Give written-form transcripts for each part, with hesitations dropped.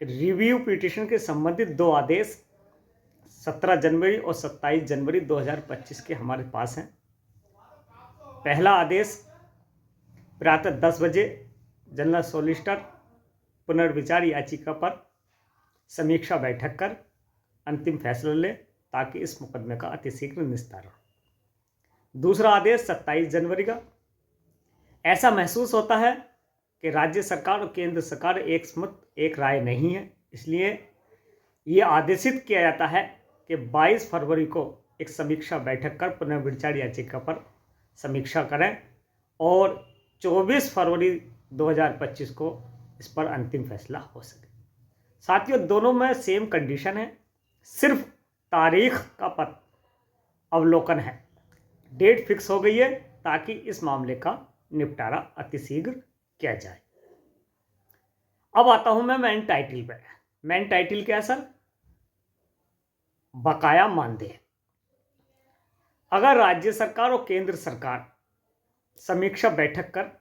Review petition के संबंधित दो आदेश 17 जनवरी और 27 जनवरी 2025 के हमारे पास हैं। पहला आदेश प्रातः 10 बजे जनरल सॉलिसिटर पुनर्विचार याचिका पर समीक्षा बैठक कर अंतिम फैसला ले ताकि इस मुकदमे का अतिशीघ्र निस्तारण। दूसरा आदेश 27 जनवरी का। ऐसा महसूस होता है कि राज्य सरकार और केंद्र सरकार एक राय नहीं है, इसलिए ये आदेशित किया जाता है कि 22 फरवरी को एक समीक्षा बैठक कर पुनर्विचार याचिका पर समीक्षा करें और 24 फरवरी 2025 को इस पर अंतिम फैसला हो सके। साथियों, दोनों में सेम कंडीशन है, सिर्फ तारीख का अवलोकन है। डेट फिक्स हो गई है ताकि इस मामले का निपटारा अतिशीघ्र किया जाए। अब आता हूं मैं मेन टाइटल पे। मेन टाइटल क्या है सर? बकाया मानदेय। अगर राज्य सरकार और केंद्र सरकार समीक्षा बैठक कर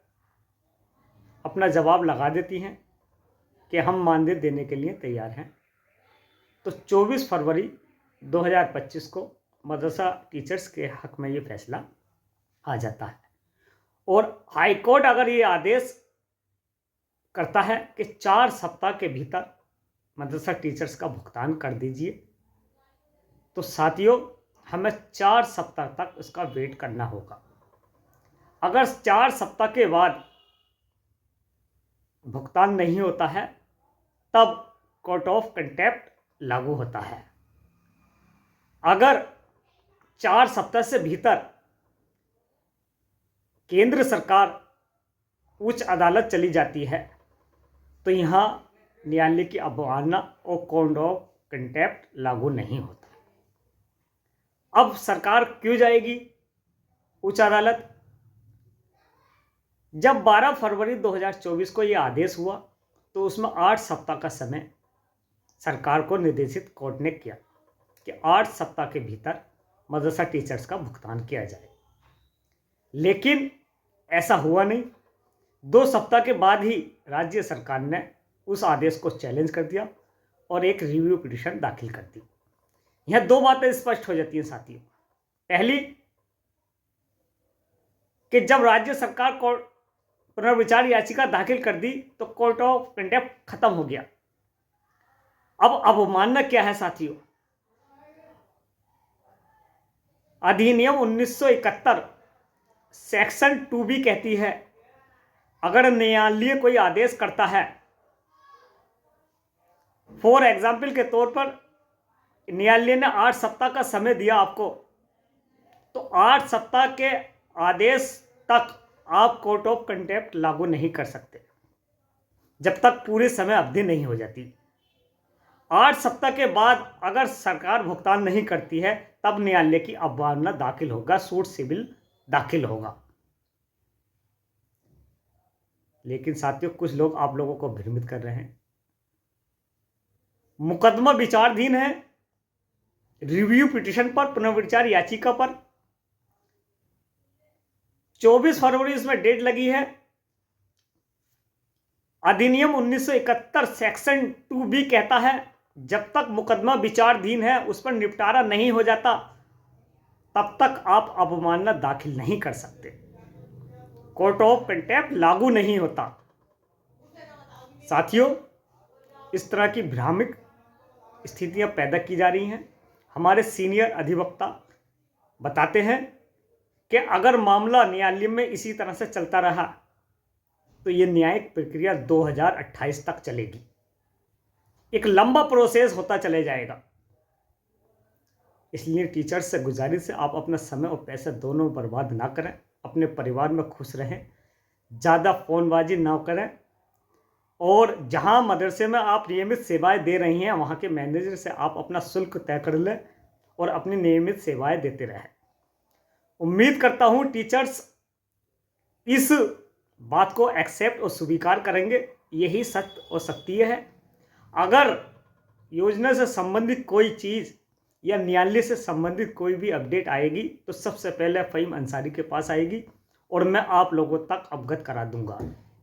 अपना जवाब लगा देती हैं कि हम मानदेय देने के लिए तैयार हैं, तो 24 फरवरी 2025 को मदरसा टीचर्स के हक में ये फैसला आ जाता है। और हाई कोर्ट अगर ये आदेश करता है कि 4 सप्ताह के भीतर मदरसा टीचर्स का भुगतान कर दीजिए, तो साथियों हमें 4 सप्ताह तक उसका वेट करना होगा। अगर 4 सप्ताह के बाद भुगतान नहीं होता है तब कोर्ट ऑफ कंटेम्प्ट लागू होता है। अगर 4 सप्ताह से भीतर केंद्र सरकार उच्च अदालत चली जाती है तो यहाँ न्यायालय की अवमानना और कोर्ट ऑफ कंटेम्प्ट लागू नहीं होता। अब सरकार क्यों जाएगी उच्च अदालत? जब 12 फरवरी 2024 को यह आदेश हुआ तो उसमें 8 सप्ताह का समय सरकार को निर्देशित कोर्ट ने किया कि 8 सप्ताह के भीतर मदरसा टीचर्स का भुगतान किया जाए, लेकिन ऐसा हुआ नहीं। 2 सप्ताह के बाद ही राज्य सरकार ने उस आदेश को चैलेंज कर दिया और एक रिव्यू पिटीशन दाखिल कर दी। यह 2 बातें स्पष्ट हो जाती हैं साथियों। पहली कि जब राज्य सरकार को पुनर्विचार याचिका दाखिल कर दी तो कोर्ट ऑफ कंटेम्प्ट खत्म हो गया। अब अवमानना क्या है साथियों? अधिनियम 1971 सेक्शन 2B कहती है, अगर न्यायालय कोई आदेश करता है, फॉर एग्जाम्पल के तौर पर न्यायालय ने 8 सप्ताह का समय दिया आपको, तो 8 सप्ताह के आदेश तक आप कोर्ट ऑफ कंटेम्प्ट लागू नहीं कर सकते जब तक पूरे समय अवधि नहीं हो जाती। 8 सप्ताह के बाद अगर सरकार भुगतान नहीं करती है तब न्यायालय की अवमानना दाखिल होगा, सूट सिविल दाखिल होगा। लेकिन साथियों कुछ लोग आप लोगों को भ्रमित कर रहे हैं। मुकदमा विचाराधीन है रिव्यू पिटीशन पर, पुनर्विचार याचिका पर। 24 फरवरी इसमें डेट लगी है। अधिनियम 1971 सेक्शन 2B कहता है जब तक मुकदमा विचाराधीन है, उस पर निपटारा नहीं हो जाता, तब तक आप अवमानना दाखिल नहीं कर सकते, कोर्ट ऑफ कंटेम्प्ट लागू नहीं होता। साथियों, इस तरह की भ्रामक स्थितियां पैदा की जा रही हैं। हमारे सीनियर अधिवक्ता बताते हैं कि अगर मामला न्यायालय में इसी तरह से चलता रहा तो ये न्यायिक प्रक्रिया 2028 तक चलेगी। एक लंबा प्रोसेस होता चले जाएगा। इसलिए टीचर्स से गुजारिश है, आप अपना समय और पैसा दोनों बर्बाद ना करें, अपने परिवार में खुश रहें, ज़्यादा फ़ोनबाजी ना करें, और जहां मदरसे में आप नियमित सेवाएं दे रही हैं वहां के मैनेजर से आप अपना शुल्क तय कर लें और अपनी नियमित सेवाएं देते रहें। उम्मीद करता हूं टीचर्स इस बात को एक्सेप्ट और स्वीकार करेंगे। यही सत्य और सत्य है। अगर योजना से संबंधित कोई चीज़ या न्यायालय से संबंधित कोई भी अपडेट आएगी तो सबसे पहले फ़हीम अंसारी के पास आएगी और मैं आप लोगों तक अवगत करा दूंगा।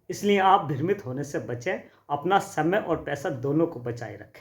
इसलिए आप भ्रमित होने से बचें, अपना समय और पैसा दोनों को बचाए रखें।